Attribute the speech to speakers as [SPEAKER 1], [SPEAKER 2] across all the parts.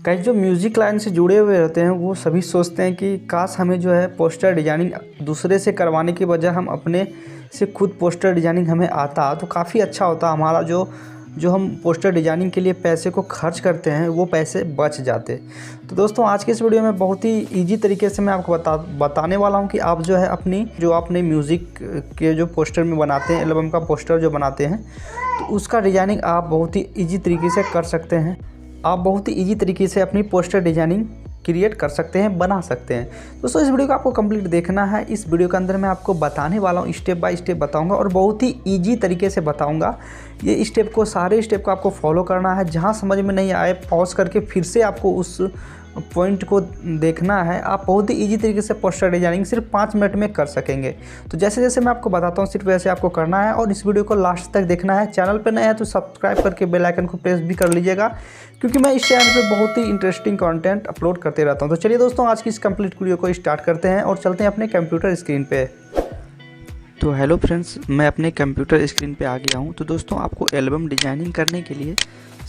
[SPEAKER 1] कई जो music line से जुड़े हुए रहते हैं वो सभी सोचते हैं कि काश हमें जो है पोस्टर डिजाइनिंग दूसरे से करवाने की बजाय हम अपने से खुद पोस्टर डिजाइनिंग हमें आता तो काफ़ी अच्छा होता। हमारा जो जो हम पोस्टर डिजाइनिंग के लिए पैसे को खर्च करते हैं वो पैसे बच जाते। तो दोस्तों आज के इस वीडियो में बहुत ही ईजी तरीके से मैं आपको बताने वाला हूँ कि आप जो है अपने म्यूज़िक के जो पोस्टर में बनाते हैं, एल्बम का पोस्टर जो बनाते हैं, तो उसका डिजाइनिंग आप बहुत ही ईजी तरीके से कर सकते हैं। आप बहुत ही ईजी तरीके से अपनी पोस्टर डिजाइनिंग क्रिएट कर सकते हैं, बना सकते हैं। दोस्तों इस वीडियो को आपको कंप्लीट देखना है। इस वीडियो के अंदर मैं आपको बताने वाला हूँ, स्टेप बाय स्टेप बताऊंगा और बहुत ही ईजी तरीके से बताऊंगा। ये सारे स्टेप को आपको फॉलो करना है। जहाँ समझ में नहीं आए पॉज करके फिर से आपको उस पॉइंट को देखना है। आप बहुत ही ईजी तरीके से पोस्टर डिजाइनिंग सिर्फ 5 मिनट में कर सकेंगे। तो जैसे जैसे मैं आपको बताता हूँ सिर्फ वैसे आपको करना है और इस वीडियो को लास्ट तक देखना है। चैनल पर नए हैं तो सब्सक्राइब करके बेल आइकन को प्रेस भी कर लीजिएगा, क्योंकि मैं इस चैनल पे बहुत ही इंटरेस्टिंग कंटेंट अपलोड करते रहता हूँ। तो चलिए दोस्तों आज की इस कंप्लीट वीडियो को स्टार्ट करते हैं और चलते हैं अपने कंप्यूटर स्क्रीन पे। तो हेलो फ्रेंड्स, मैं अपने कंप्यूटर स्क्रीन पे आ गया हूँ। तो दोस्तों आपको एल्बम डिजाइनिंग करने के लिए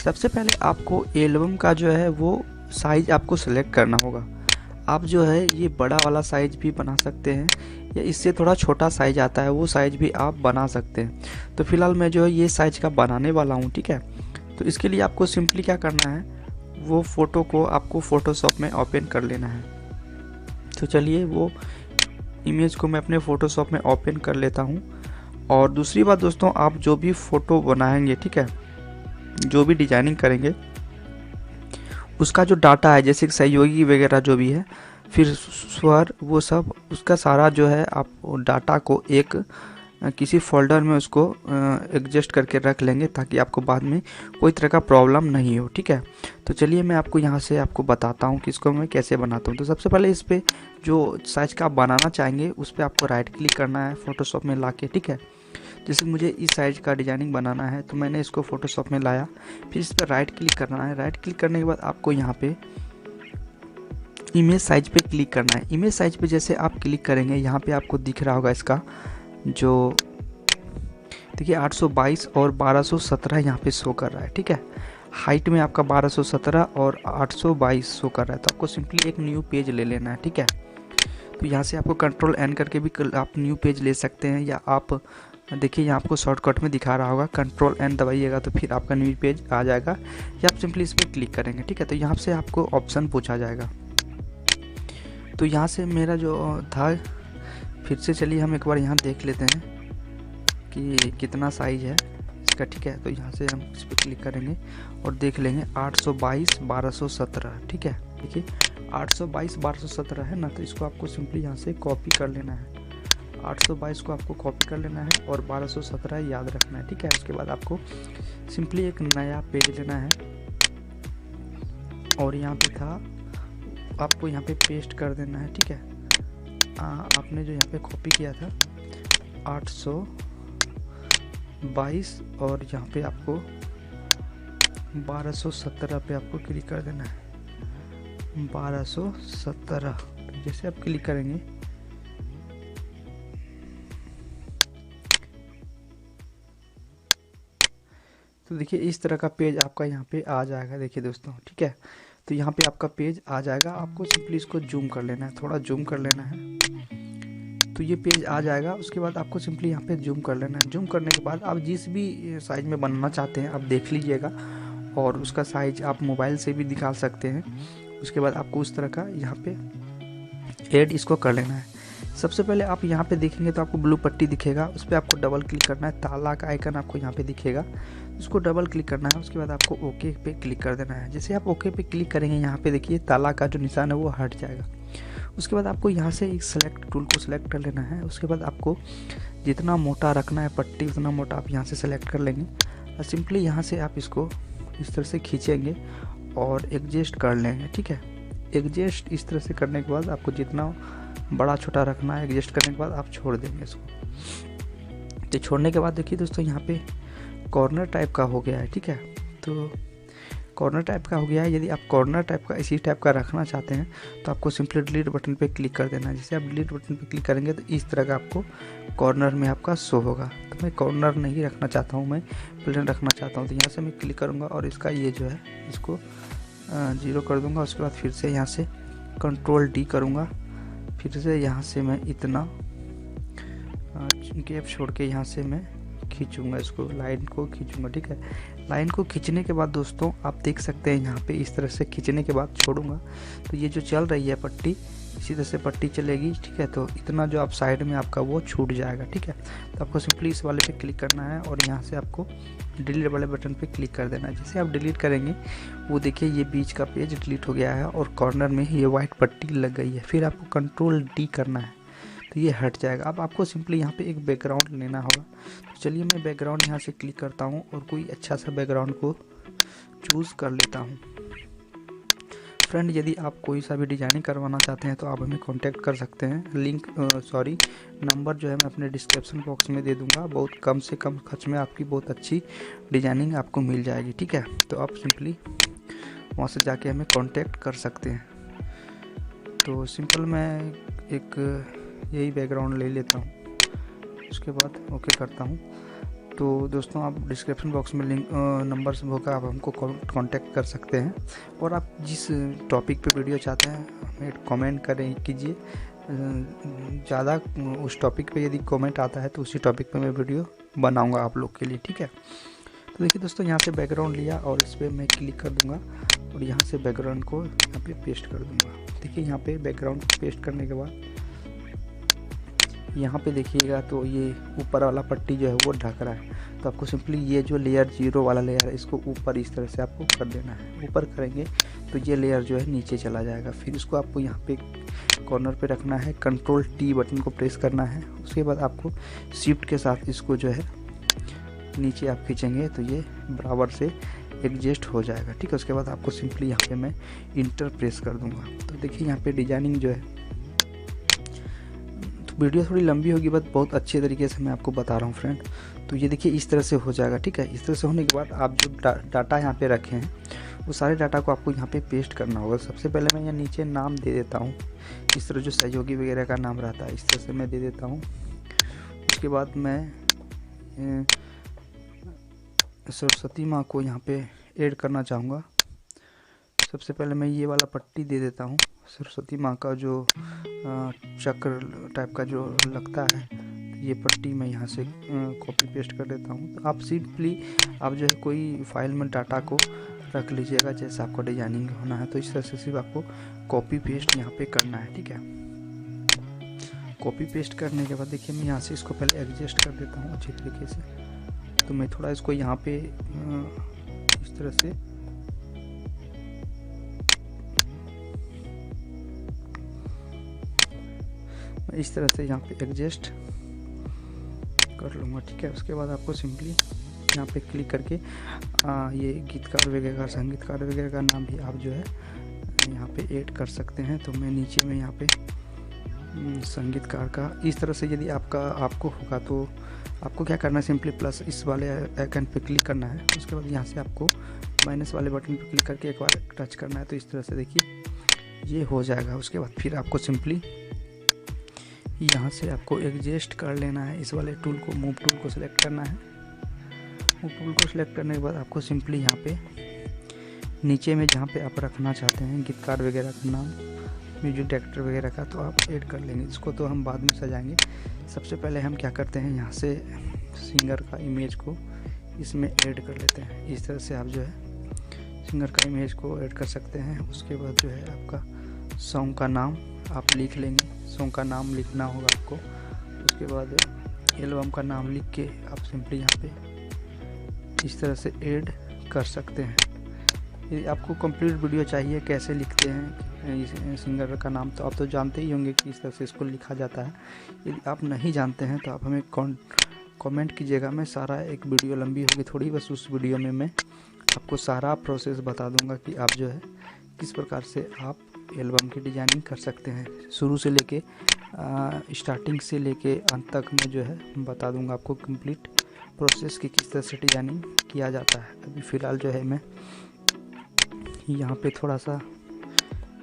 [SPEAKER 1] सबसे पहले आपको एल्बम का जो है वो साइज़ आपको सेलेक्ट करना होगा। आप जो है ये बड़ा वाला साइज़ भी बना सकते हैं या इससे थोड़ा छोटा साइज़ आता है वो साइज़ भी आप बना सकते हैं। तो फिलहाल मैं जो है ये साइज़ का बनाने वाला हूँ, ठीक है। तो इसके लिए आपको सिंपली क्या करना है, वो फ़ोटो को आपको फ़ोटोशॉप में ओपन कर लेना है। तो चलिए वो इमेज को मैं अपने फ़ोटोशॉप में ओपन कर लेता हूँ। और दूसरी बात दोस्तों, आप जो भी फ़ोटो बनाएंगे, ठीक है, जो भी डिजाइनिंग करेंगे उसका जो डाटा है, जैसे सहयोगी वगैरह जो भी है, फिर स्वर, वो सब उसका सारा जो है आप डाटा को एक किसी फोल्डर में उसको एडजस्ट करके रख लेंगे ताकि आपको बाद में कोई तरह का प्रॉब्लम नहीं हो, ठीक है। तो चलिए मैं आपको यहाँ से आपको बताता हूँ कि इसको मैं कैसे बनाता हूँ। तो सबसे पहले इस पर जो साइज़ का आप बनाना चाहेंगे उस पर आपको राइट क्लिक करना है फोटोशॉप में लाके, ठीक है। जैसे मुझे इस साइज़ का डिजाइनिंग बनाना है तो मैंने इसको फोटोशॉप में लाया, फिर इस पर राइट क्लिक करना है। राइट क्लिक करने के बाद आपको यहाँ पे इमेज साइज पे क्लिक करना है। इमेज साइज पे जैसे आप क्लिक करेंगे यहाँ पे आपको दिख रहा होगा इसका जो देखिए 822 और 1217 यहाँ पे शो कर रहा है, ठीक है। हाइट में आपका 1217 और 822 शो कर रहा है। तो आपको सिंपली एक न्यू पेज ले लेना है, ठीक है। तो यहाँ से आपको कंट्रोल एन करके भी आप न्यू पेज ले सकते हैं, या आप देखिए यहाँ आपको शॉर्टकट में दिखा रहा होगा, कंट्रोल एन दबाइएगा तो फिर आपका न्यू पेज आ जाएगा, या आप सिंपली इस पर क्लिक करेंगे, ठीक है। तो यहाँ से आपको ऑप्शन पूछा जाएगा। तो यहाँ से मेरा जो था, फिर से चलिए हम एक बार यहाँ देख लेते हैं कि कितना साइज़ है इसका, ठीक है। तो यहाँ से हम इस पर क्लिक करेंगे और देख लेंगे 822 1217, ठीक है। देखिए 822 1217 है ना, तो इसको आपको सिंपली यहाँ से कॉपी कर लेना है। 822 को आपको कॉपी कर लेना है और 1217 याद रखना है, ठीक है। उसके बाद आपको सिंपली एक नया पेज लेना है और यहाँ पे था आपको यहाँ पे पेस्ट कर देना है, ठीक है। आपने जो यहाँ पे कॉपी किया था 822 और यहाँ पे आपको 1217 पे आपको क्लिक कर देना है। 1217 जैसे आप क्लिक करेंगे तो देखिए इस तरह का पेज आपका यहाँ पे आ जाएगा। देखिए दोस्तों, ठीक है। तो यहाँ पे आपका पेज आ जाएगा। आपको सिंपली इसको जूम कर लेना है, थोड़ा जूम कर लेना है, तो ये पेज आ जाएगा। उसके बाद आपको सिंपली यहाँ पे जूम कर लेना है। जूम करने के बाद आप जिस भी साइज़ में बनाना चाहते हैं आप देख लीजिएगा, और उसका साइज़ आप मोबाइल से भी दिखा सकते हैं। उसके बाद आपको उस तरह का यहाँ पे ऐड इसको कर लेना है। सबसे पहले आप यहाँ पे देखेंगे तो आपको ब्लू पट्टी दिखेगा, उस पर आपको डबल क्लिक करना है। ताला का आइकन आपको यहाँ पे दिखेगा, उसको डबल क्लिक करना है। उसके बाद आपको ओके पे क्लिक कर देना है। जैसे आप ओके पे क्लिक करेंगे यहाँ पे देखिए ताला का जो निशान है वो हट जाएगा। उसके बाद आपको यहाँ से एक सेलेक्ट टूल को सिलेक्ट कर लेना है। उसके बाद आपको जितना मोटा रखना है पट्टी उतना मोटा आप यहाँ से सेलेक्ट कर लेंगे और सिंपली यहाँ से आप इसको इस तरह से खींचेंगे और एडजस्ट कर लेंगे, ठीक है। एडजस्ट इस तरह से करने के बाद आपको जितना बड़ा छोटा रखना है एडजस्ट करने के बाद आप छोड़ देंगे इसको। तो छोड़ने के बाद देखिए दोस्तों यहाँ पे कॉर्नर टाइप का हो गया है, ठीक है। तो कॉर्नर टाइप का हो गया है। यदि आप कॉर्नर टाइप का इसी टाइप का रखना चाहते हैं तो आपको सिंपली डिलीट बटन पे क्लिक कर देना है। जैसे आप डिलीट बटन पे क्लिक करेंगे तो इस तरह का आपको कॉर्नर में आपका शो होगा। तो मैं कॉर्नर नहीं रखना चाहता हूँ, मैं प्लेन रखना चाहता हूँ। तो यहाँ से मैं क्लिक करूँगा और इसका ये जो है इसको 0 कर दूंगा। उसके बाद फिर से यहाँ से कंट्रोल D करूँगा, फिर से यहाँ से मैं इतना गैप छोड़ के यहाँ से मैं खींचूंगा, इसको लाइन को खींचूंगा। ठीक है, लाइन को खींचने के बाद दोस्तों आप देख सकते हैं यहाँ पे इस तरह से खींचने के बाद छोड़ूंगा तो ये जो चल रही है पट्टी, इसी तरह से पट्टी चलेगी। ठीक है, तो इतना जो आप साइड में आपका वो छूट जाएगा। ठीक है, तो आपको सिंपली इस वाले पे क्लिक करना है और यहाँ से आपको डिलीट वाले बटन पे क्लिक कर देना है। जैसे आप डिलीट करेंगे वो देखिए ये बीच का पेज डिलीट हो गया है और कॉर्नर में ये वाइट पट्टी लग गई है। फिर आपको कंट्रोल D करना है तो ये हट जाएगा। अब आपको सिंपली यहाँ पे एक बैकग्राउंड लेना होगा। तो चलिए मैं बैकग्राउंड यहाँ से क्लिक करता हूँ और कोई अच्छा सा बैकग्राउंड को चूज़ कर लेता हूँ। फ्रेंड, यदि आप कोई सा भी डिजाइनिंग करवाना चाहते हैं तो आप हमें कांटेक्ट कर सकते हैं। लिंक नंबर जो है मैं अपने डिस्क्रिप्शन बॉक्स में दे दूंगा। बहुत कम से कम खर्च में आपकी बहुत अच्छी डिजाइनिंग आपको मिल जाएगी। ठीक है, तो आप सिंपली वहाँ से जाके हमें कांटेक्ट कर सकते हैं। तो सिंपल मैं एक यही बैकग्राउंड ले लेता हूँ, उसके बाद ओके करता हूँ। तो दोस्तों आप डिस्क्रिप्शन बॉक्स में लिंक नंबर से होगा, आप हमको कांटेक्ट कर सकते हैं। और आप जिस टॉपिक पे वीडियो चाहते हैं हमें कमेंट करें कीजिए। ज़्यादा उस टॉपिक पे यदि कमेंट आता है तो उसी टॉपिक पे मैं वीडियो बनाऊंगा आप लोग के लिए। ठीक है, तो देखिए दोस्तों यहाँ से बैकग्राउंड लिया और इस पर मैं क्लिक कर दूँगा और यहाँ से बैकग्राउंड को यहाँ पे पेस्ट कर दूँगा। देखिए यहाँ पे बैकग्राउंड पेस्ट करने के बाद यहाँ पे देखिएगा तो ये ऊपर वाला पट्टी जो है वो ढक रहा है। तो आपको सिंपली ये जो लेयर 0 वाला लेयर है इसको ऊपर इस तरह से आपको कर देना है। ऊपर करेंगे तो ये लेयर जो है नीचे चला जाएगा। फिर इसको आपको यहाँ पे कॉर्नर पे रखना है, कंट्रोल T बटन को प्रेस करना है। उसके बाद आपको शिफ्ट के साथ इसको जो है नीचे आप खींचेंगे तो ये बराबर से एडजस्ट हो जाएगा। ठीक है, उसके बाद आपको सिंपली यहाँ पे मैं इंटर प्रेस कर दूँगा। तो देखिए यहाँ पे डिजाइनिंग जो है, वीडियो थोड़ी लंबी होगी बट बहुत अच्छे तरीके से मैं आपको बता रहा हूँ फ्रेंड। तो ये देखिए इस तरह से हो जाएगा। ठीक है, इस तरह से होने के बाद आप जो डाटा यहाँ पे रखे हैं वो सारे डाटा को आपको यहाँ पे पेस्ट करना होगा। सबसे पहले मैं यहाँ नीचे नाम दे देता हूँ, इस तरह जो सहयोगी वगैरह का नाम रहता है इस तरह से मैं दे देता हूँ। उसके बाद मैं सरस्वती माँ को यहाँ पे ऐड करना चाहूँगा। सबसे पहले मैं ये वाला पट्टी दे देता हूँ, सरस्वती माँ का जो चक्र टाइप का जो लगता है, तो ये पट्टी मैं यहाँ से कॉपी पेस्ट कर देता हूँ। तो आप सिंपली आप जो है कोई फाइल में डाटा को रख लीजिएगा जैसा आपको डिजाइनिंग होना है। तो इस तरह से सिर्फ आपको कॉपी पेस्ट यहाँ पे करना है। ठीक है, कॉपी पेस्ट करने के बाद देखिए मैं यहाँ से इसको पहले एडजस्ट कर देता हूँ अच्छी तरीके से। तो मैं थोड़ा इसको यहाँ पे इस तरह से इस तरह से यहाँ पे एडजस्ट कर लूँगा। ठीक है, उसके बाद आपको सिंपली यहाँ पे क्लिक करके ये गीतकार वगैरह संगीतकार वगैरह का नाम भी आप जो है यहाँ पे ऐड कर सकते हैं। तो मैं नीचे में यहाँ पे संगीतकार का इस तरह से यदि आपको होगा तो आपको क्या करना है, सिंपली प्लस इस वाले आइकन पे क्लिक करना है। उसके बाद यहाँ से आपको माइनस वाले बटन पे क्लिक करके एक बार टच करना है। तो इस तरह से देखिए ये हो जाएगा। उसके बाद फिर आपको सिंपली यहाँ से आपको एडजस्ट कर लेना है। इस वाले टूल को मूव टूल को सिलेक्ट करना है। मूव टूल को सिलेक्ट करने के बाद आपको सिंपली यहाँ पे नीचे में जहाँ पे आप रखना चाहते हैं गीतकार वगैरह का नाम, म्यूजिक डायरेक्टर वगैरह का, तो आप ऐड कर लेंगे। इसको तो हम बाद में सजाएंगे। सबसे पहले हम क्या करते हैं, यहाँ से सिंगर का इमेज को इसमें ऐड कर लेते हैं। इस तरह से आप जो है सिंगर का इमेज को ऐड कर सकते हैं। उसके बाद जो है आपका सॉन्ग का नाम आप लिख लेंगे, सॉन्ग का नाम लिखना होगा आपको। उसके बाद एल्बम का नाम लिख के आप सिंपली यहाँ पे इस तरह से ऐड कर सकते हैं। यदि आपको कंप्लीट वीडियो चाहिए कैसे लिखते हैं सिंगर का नाम, तो आप तो जानते ही होंगे कि इस तरह से इसको लिखा जाता है। यदि आप नहीं जानते हैं तो आप हमें कमेंट कीजिएगा। मैं सारा एक वीडियो लंबी होगी थोड़ी, बस उस वीडियो में मैं आपको सारा प्रोसेस बता दूंगा कि आप जो है किस प्रकार से आप एल्बम की डिजाइनिंग कर सकते हैं। शुरू से लेके स्टार्टिंग से लेके अंत तक मैं जो है बता दूंगा आपको कंप्लीट प्रोसेस की किस तरह से डिजाइनिंग किया जाता है। अभी फ़िलहाल जो है मैं यहाँ पे थोड़ा सा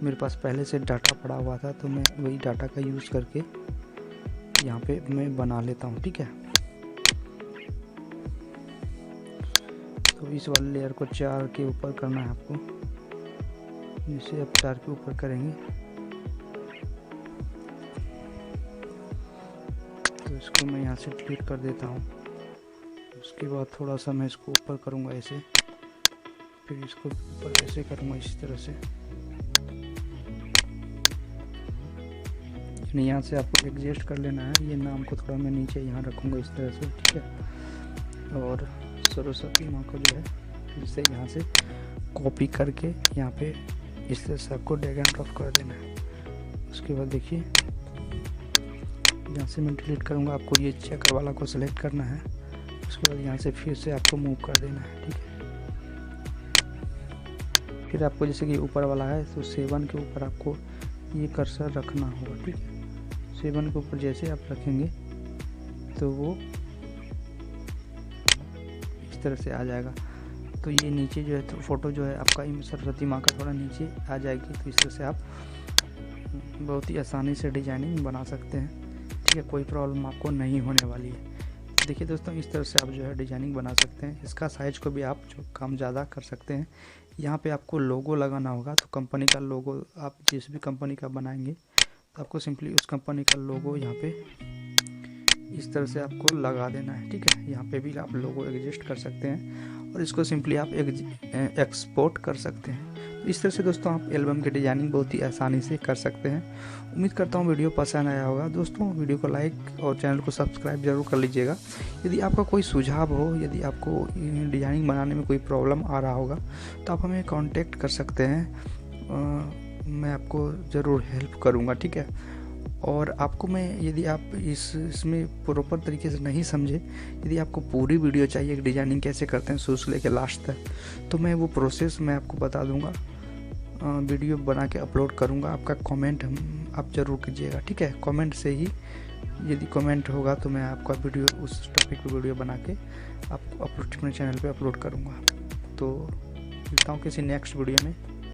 [SPEAKER 1] मेरे पास पहले से डाटा पड़ा हुआ था, तो मैं वही डाटा का यूज़ करके यहाँ पे मैं बना लेता हूँ। ठीक है, तो इस वाले लेयर को 4 के ऊपर करना है आपको। जिसे आप 4 के ऊपर करेंगे तो इसको मैं यहाँ से डिलीट कर देता हूँ। उसके बाद थोड़ा सा मैं इसको ऊपर करूँगा ऐसे, फिर इसको ऊपर ऐसे करूँगा इसी तरह से। यहाँ से आपको एडजस्ट कर लेना है। ये नाम को थोड़ा मैं नीचे यहाँ रखूँगा इस तरह से, ठीक है। और सरस्वती माँ को जो है फिर से यहाँ से कॉपी करके यहाँ पे इस तरह से आपको ड्रैग एंड ड्रॉप कर देना है। उसके बाद देखिए यहाँ से मैं डिलीट करूँगा, आपको ये चेकर वाला को सिलेक्ट करना है। उसके बाद यहाँ से फिर से आपको मूव कर देना है, ठीक है। फिर आपको जैसे कि ऊपर वाला है तो 7 के ऊपर आपको ये कर्सर रखना होगा, ठीक है। 7 के ऊपर जैसे आप रखेंगे तो वो इस तरह से आ जाएगा। तो ये नीचे जो है तो फोटो जो है आपका सरस्वती माँ का थोड़ा नीचे आ जाएगी। तो इस तरह से आप बहुत ही आसानी से डिजाइनिंग बना सकते हैं, ठीक है। कोई प्रॉब्लम आपको नहीं होने वाली है। देखिए दोस्तों, इस तरह से आप जो है डिजाइनिंग बना सकते हैं। इसका साइज़ को भी आप जो कम ज़्यादा कर सकते हैं। यहाँ पे आपको लोगो लगाना होगा, तो कंपनी का लोगो आप जिस भी कंपनी का बनाएंगे तो आपको सिंपली उस कंपनी का लोगो यहाँ पे इस तरह से आपको लगा देना है, ठीक है। यहाँ पे भी आप लोगो एडजस्ट कर सकते हैं और इसको सिंपली आप एक्सपोर्ट कर सकते हैं। तो इस तरह से दोस्तों आप एल्बम की डिजाइनिंग बहुत ही आसानी से कर सकते हैं। उम्मीद करता हूँ वीडियो पसंद आया होगा। दोस्तों वीडियो को लाइक और चैनल को सब्सक्राइब जरूर कर लीजिएगा। यदि आपका कोई सुझाव हो, यदि आपको डिजाइनिंग बनाने में कोई प्रॉब्लम आ रहा होगा तो आप हमें कांटेक्ट कर सकते हैं। मैं आपको ज़रूर हेल्प करूँगा, ठीक है। और आपको मैं, यदि आप इसमें प्रॉपर तरीके से नहीं समझे, यदि आपको पूरी वीडियो चाहिए कि डिजाइनिंग कैसे करते हैं शुरू से लेकर लास्ट तक, तो मैं वो प्रोसेस मैं आपको बता दूंगा, वीडियो बना के अपलोड करूंगा। आपका कमेंट आप ज़रूर कीजिएगा, ठीक है। कमेंट से ही, यदि कमेंट होगा तो मैं आपका वीडियो उस टॉपिक पर वीडियो बना के आपको अपने चैनल पर अपलोड करूँगा। तो मिलता हूँ किसी नेक्स्ट वीडियो में।